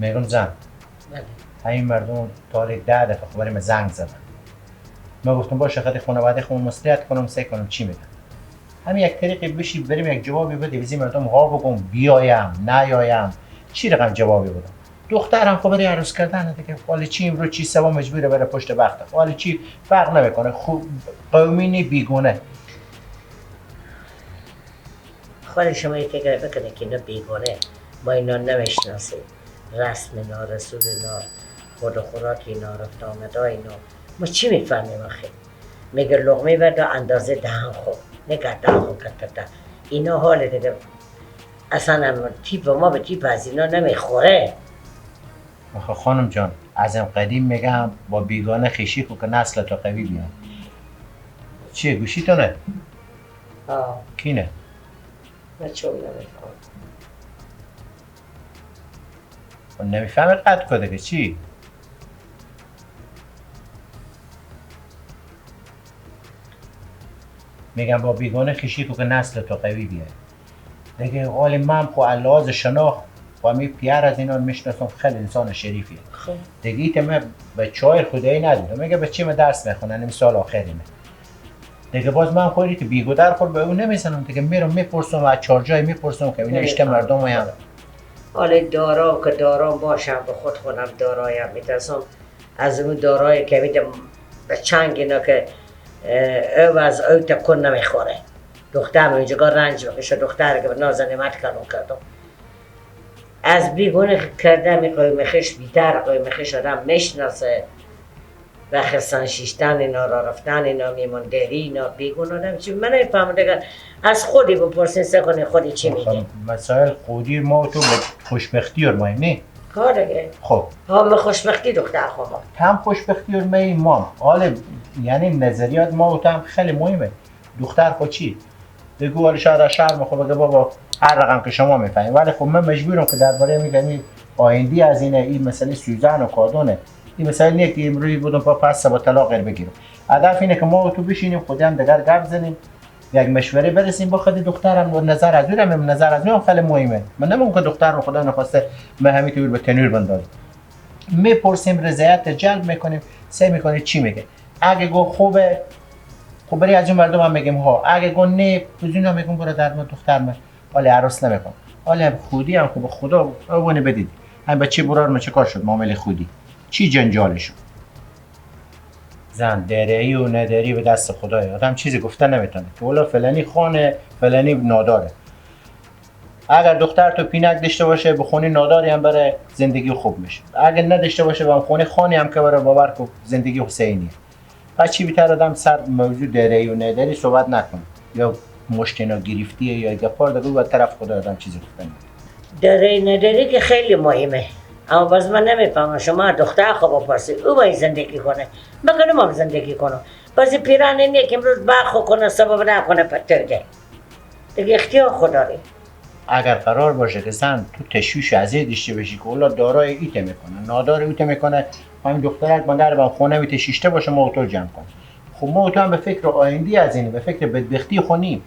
میگم زن بله. همین مردم تا 10 دفعه خبری من زنگ زدن. من گفتم باشه خدای خانواده خودم مصلحت کنم سعی کنم چی میگن. همین یک طریقی بشی بریم یک جوابی بده ویزی مردم ها بگم بیایم نیایم چی رقم جوابی بدم. دخترم خبری عروس کردن دیگه حالا چی امروز چی سبا مجبوره بره پشت بخت حالا چی فرق نمیکنه خوب قومینی بیگونه. خود شما یک فکر بکنه که اینا بیگانه ما اینا نمیشناسیم رسم اینا رسول اینا خود و خوراک اینا رفت آمده اینا ما چی میفهمیم آخه میگه لغمه برده اندازه دهن خود نگه دهن خود کتر اینا حال دیگه اصلا تیپ ما به تیپ از اینا نمیخوره. آخه خانم جان از این قدیم میگم با بیگانه خیشی که نسل تو قوی بیان. چیه گوشیتونه؟ کینه؟ بچه هم نمیفهم. نمیفهمه قد کده که چی؟ میگم با بیگانه خیشی که نسل تو قوی بیان. دیگه حال من خو علاوز شناخت و می پیر از اینا میشناسم خیلی انسان شریفیه. خب دیگه ایت من به چای خدایی ندیدم میگه بچه من درس میخونن این سال آخریمه. دیگه باز من خودی که بیگو در خور به اون نمیزنم دیگه میرم میپرسم از چهار جای میپرسم که این اشته مردم هم حالا دارا که دارا باشم به خود خونم دارایم میترسم از اون دارایی که میدم به چنگ اینا که او از او تکن نمیخوره دخترم اینجا رنج بکشه دختر که به نازنیمت کردم از بیگونه کردم این قوم خش بیتر قوم خش آدم میشناسه و خرسان شیشتن اینا را رفتن اینا میموندری اینا بیگون آدم چی من نمیفهمم دیگر از خودی بپرسین سکنی خودی چی میگه مسائل خودی ما تو به خوشبختی اور مایم نه؟ کاره خب ها من خوشبختی دختر خواهم هم خوشبختی اور مایم ما حالا یعنی نظریات ما تو هم خیلی مهمه دختر خود چی؟ بگو حالا شاید از شهر میخواه بگه بابا هر رقم که شما میفهمید ولی خب من مجبورم که درباره میگم آیندی از این مسئله سوزن و کادونه این مسئله نیه که امروزی بودم پس با طلاق غیر بگیرم. هدف اینه که ما تو بشینیم خودی هم دیگر گپ زنیم یک مشوره برسیم با خود دخترم و نظر از اونم نظر از اونم خیلی مهمه. من نمیگم که دخترم خدا نخواسته من همین طور به تنور بندازم. میپرسیم رضایت جلب میکنیم سعی میکنیم چی میگه. اگه گو خوبه خب برای از اون مردم هم میگیم ها اگه گو نه بزینا میگم برو در ما دختر من حالا عروس نمیکنم حالا خودی هم خوب خدا اونی بدید هم بچه برار ما چه کار شد معامله خودی چی جنجالشون زن دریایی و نداری به دست خدای آدم چیزی گفته نمیتونه که ولی فلانی خانه فلانی ناداره. اگر دختر تو پینک داشته باشه بخونی ناداری هم برای زندگی خوب میشه اگر نداشته باشه با خونی خانی هم که برای باور کو زندگی حسینیه. پس چی بیتر آدم سر موضوع دریایی و نداری صحبت نکنه یا مشکنا گرفتیه یا گپار دیگه با طرف خدا آدم چیزی گفته نمیتونه. داری نداری که خیلی مهمه اما باز من نمیفهمم شما دختر خواب بپرسید او باید زندگی کنه من کنم زندگی کنم بازی پیران اینه که امروز برخو کنه سبب نکنه پترگه دیگه اختیار خداری. اگر قرار باشه که زن تو تشویش ازی داشته بشی که اولا دارای ایته میکنه نادار ایته میکنه همین دخترک بندر با خونه میته شیشته باشه ما تو جمع کن. خب ما تو هم به فکر آیندی از اینه به فکر بدبختی خونیم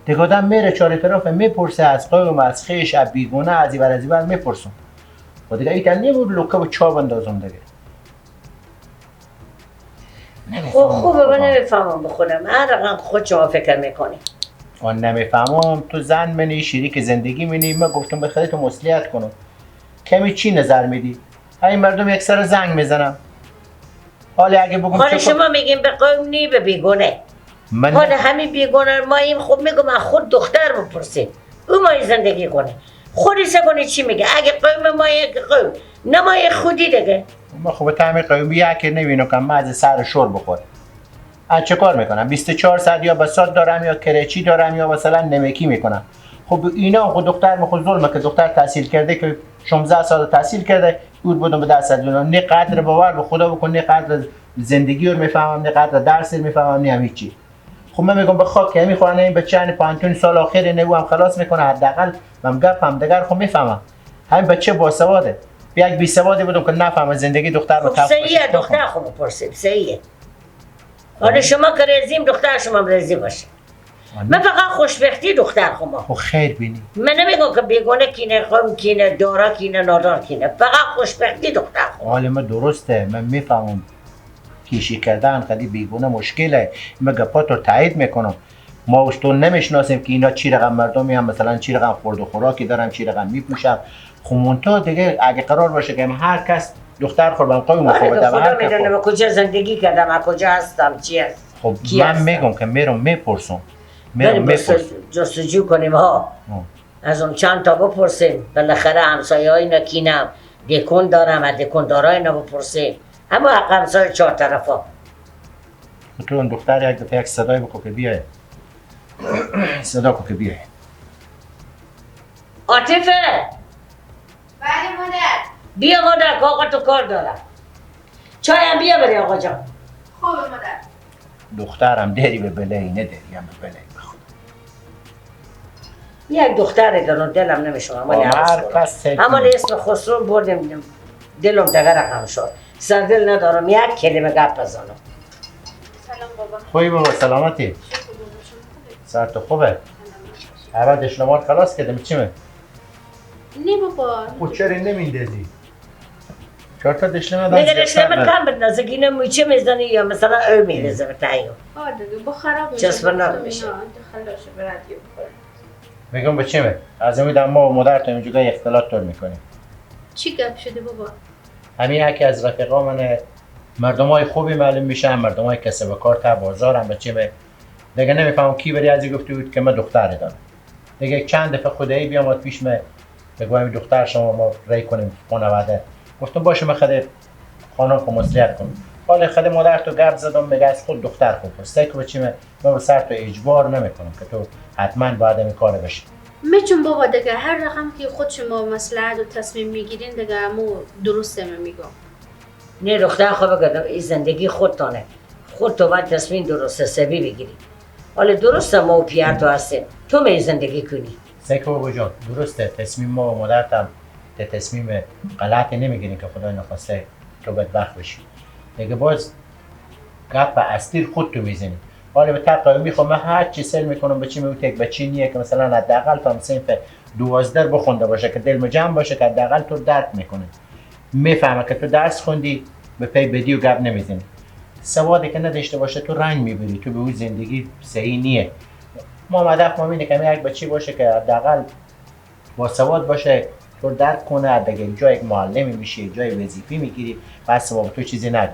دیگه آدم میره چهار طرف میپرسه از قوم از خیش از بیگونه از این میپرسم و دیگه ایتن نمود لکه و چا بندازم دیگه. خب خوبه من نمیفهمم بخونم هر رقم خود شما فکر میکنی من نمیفهمم تو زن منی شریک زندگی منی من گفتم بخاطر تو مصلحت کنم کمی چی نظر میدی؟ همین مردم یک سر زنگ میزنم حالا اگه بگم حالا شما میگیم به قوم نی به بیگونه حالا همین بیگونه ما این خوب میگم از خود دختر بپرسید او مایی زندگی کنه خودی سکنی چی میگه اگه قوم ما یک قوم نمای خودی دیگه ما خوب تعمیر قومی یک نبینم که من از سر شور بخوره از چه کار میکنم 24 ساعت یا بساط دارم یا کرچی دارم یا مثلا نمکی میکنم. خب اینا خود دختر خود ظلمه که دختر تحصیل کرده که 16 سال تحصیل کرده بود بودم به دست از اونا نه قدر باور به خدا بکن نه قدر زندگی رو میفهمم نه قدر درس رو میفهمم نه هیچ چی. خب من میگم بخواد که میخوان این بچه‌ن 5 سال آخر نو هم خلاص میکنه حداقل من گفتم دیگر خب میفهمم همین بچه باسواده یک بی سوادی بودم که نفهمم زندگی دختر رو خب صحیحه دختر خب بپرسید صحیحه حالا شما که رزیم دختر شما رزی باشه من فقط خوشبختی دختر خما. خب خیر بینی. من نمیگم که بیگانه کینه، خم کینه، دارا کینه، نادار کینه. فقط خوشبختی دختر خما. حال ما درسته، من میفهمم کیشی کردن خیلی بیگونه مشکله. من گپات رو تایید میکنم. ما تو نمیشناسیم که اینا چی رقم مردمی هم، مثلا چی رقم خورد و خوراکی دارن، چی رقم میپوشن. خب منتها دیگه اگه قرار باشه که هر کس دختر قربان قوم مخابطه و هر میدونه من کجا زندگی کردم، من کجا هستم، چی هست. خب من میگم که میرم میپرسم. جستجو کنیم ها. از اون چند تا بپرسیم، بالاخره همسایه های اینا کینم، دکون دارم، از دکون دارای اینا بپرسیم. اما همسایه 4 طرفا. تو اون دختر یک دفعه یک صدای بکن که بیای. صدا کن که بیای. عاطفه! بله مادر. بیا مادر که آقا تو کار دارم. چایم بیا بری آقا جان. خوبه مادر. دخترم داری به بلایی نداری هم به بلایی بخود. یک دختر دارم دلم نمیشون. اما اسم خسرو بردیم دلم دگر رقم شد. سردل ندارم یک کلمه گپ بزنم. سلام بابا. خوبی بابا سلامتی؟ سر تو خوبه؟ اول دشنامات خلاص کردم چیمه؟ نه بابا. خود چرا نمیندازی؟ 4 تا دشنام دارم. میگه دشنام کم بندازه که اینو موچه میزنی یا مثلا او میرزه به تایو. دیگه با خراب میشه. چسب نمیشه. خلاصه به رادیو بخوره. میگم به چیمه؟ از امید ما و مادر تو اینجا اختلاط تور میکنیم. چی گپ شده بابا؟ همین یکی از رفیقا من مردمای خوبی معلوم میشن، مردمای کسب و کار تا بازارم به چیمه. دیگه نمیفهمم کی بری ازی گفته بود که من دختری دارم. دیگه چند دفعه خدایی بیامد پیش من بگویم دختر شما ما رای کنیم خانواده. گفتم باشه من خود خانم کو مصلحت کنم. حالا خود مادر تو گرد زدم میگه از خود دختر خوب است. که بچیم من سر تو اجبار نمیکنم که تو حتما باید این کار بشی. میچون بابا دیگه هر رقم که خود شما مصلحت و تصمیم میگیرین دیگه همو درسته من میگم. نه دختر خوب بگم این زندگی خودتانه. خود تو باید تصمیم درسته سبی بگیری. حالا درسته ما و پیر تو هستیم. تو می زندگی کنی. سیکو بابا جان درسته تصمیم ما و مادرتم تصمیم غلطی نمیگیرین که خدای نخواسته تو بدبخت بشی. دیگه باز گپ اصلی خود تو میزنی. حالا به طبع میخوام من هر چی سر میکنم به چی میگم یک بچه نیه که مثلا حداقل تا صنف 12 بخونده باشه که دل جمع باشه که حداقل تو درک میکنه. میفهمه که تو درس خوندی به پی بدی و گپ نمیزنی. سوادی که نداشته باشه تو رنج میبری، تو به اون زندگی صحیح نیه. ما هدف ما اینه که یک بچه باشه که حداقل با سواد باشه، تو درک کنه، دیگه جای یک معلمی میشی، جای وظیفه میگیری، بس سواد تو چیزی نداره.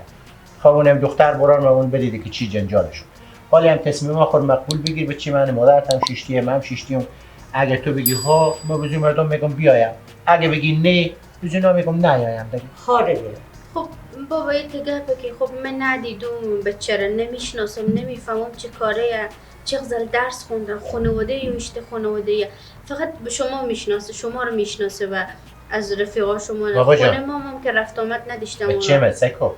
خب اونم دختر برار اون بدیده که چی جنجالش. حالا هم تصمیم ما خود مقبول بگیر به چی من مادرت هم شیشتیه من شیشتیم. اگه تو بگی ها ما بزرگ مردم میگم بیایم، اگه بگی نه بزرگ میگم نیایم دیگه. خاله خب بابا یه تگه که خب من ندیدم بچه را نمیشناسم نمیفهمم چه کاره چه غزل درس خوندن خانواده یا میشته خانواده فقط به شما میشناسه شما رو میشناسه و از رفیقا شما خونه مامم که رفت آمد نداشتم. بچه مسکو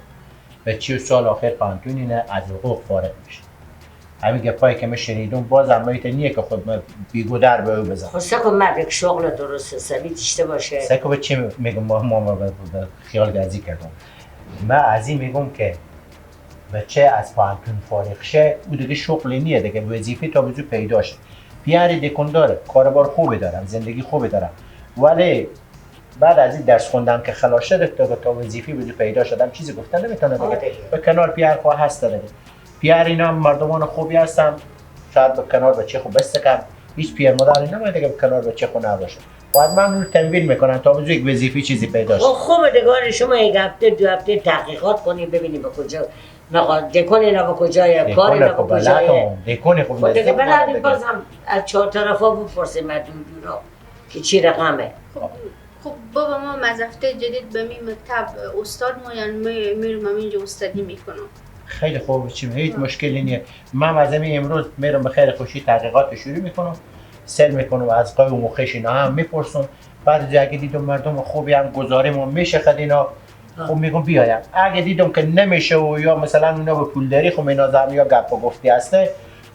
بچه سال آخر پانتونینه از حقوق فارغ میشه. همین گپایی که من شنیدم باز امایت نیه که خود من بیگو در به او بزنم. خب سکو مرد یک شغل درست حسابی داشته باشه. سکو به چی میگم ما خیال گزی کردم. من از این میگم که بچه از پانتون فارغ شه او دیگه شغلی نیه دیگه وظیفه تا بزرگ پیدا شه. پیاری دکون داره، کاربار خوبی دارم، زندگی خوبی دارم. ولی بعد از این درس خوندم که خلاص شده تا وظیفه بزرگ پیدا شدم چیزی گفتن نمیتونه دیگه. به کنار پیار خو هست دیگه. پیار اینا مردمان خوبی هستن، شاید به کنار بچه خوب بستکم. هیچ پیر مادری نمیاد دیگه به کنار بچه خو نباشه. باید من رو تنویر میکنم تا بزرگ یک وظیفه چیزی پیدا شه. خوبه دیگه شما یک هفته دو هفته تحقیقات کنید ببینید به کجا دکون اینا به کجای کار اینا به کجای دکون خوب است. دیگه بلدیم باز هم از 4 طرفا بپرسیم دورا که چی رقمه. خب بابا ما مزفته جدید به می مکتب استاد ما یعنی میرم اینجا استادی میکنم. خیلی خوب چیم هیچ مشکلی نیست. من از امروز میرم به خیر خوشی تحقیقات شروع میکنم. سل میکنم از قوم و خویش اینا هم میپرسم. بعد اگه دیدم مردم خوبی هم گزارم و میشه خد اینا خب میگم بیایم. اگه دیدم که نمیشه و یا مثلا اونا به پولداری خب اینا زم یا گپ و گفتی هسته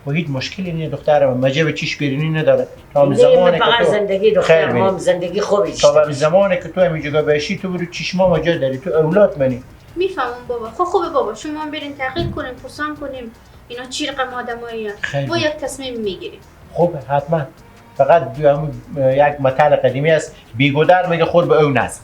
و هیچ مشکلی نیست. دخترم مجب چیش گرینی نداره. تا زمانی که تو زندگی دخترم هم زندگی خوبی داشته. تا زمانی که تو همینجا باشی تو برو چشما مجا داری تو اولاد منی. میفهمم بابا. خب خوبه بابا شما برین تحقیق کنیم پرسان کنیم اینا چی رقم آدمایی خیلی. با یک تصمیم میگیریم. خب حتما فقط یک متل قدیمی است بیگودر میگه خور به او نزن.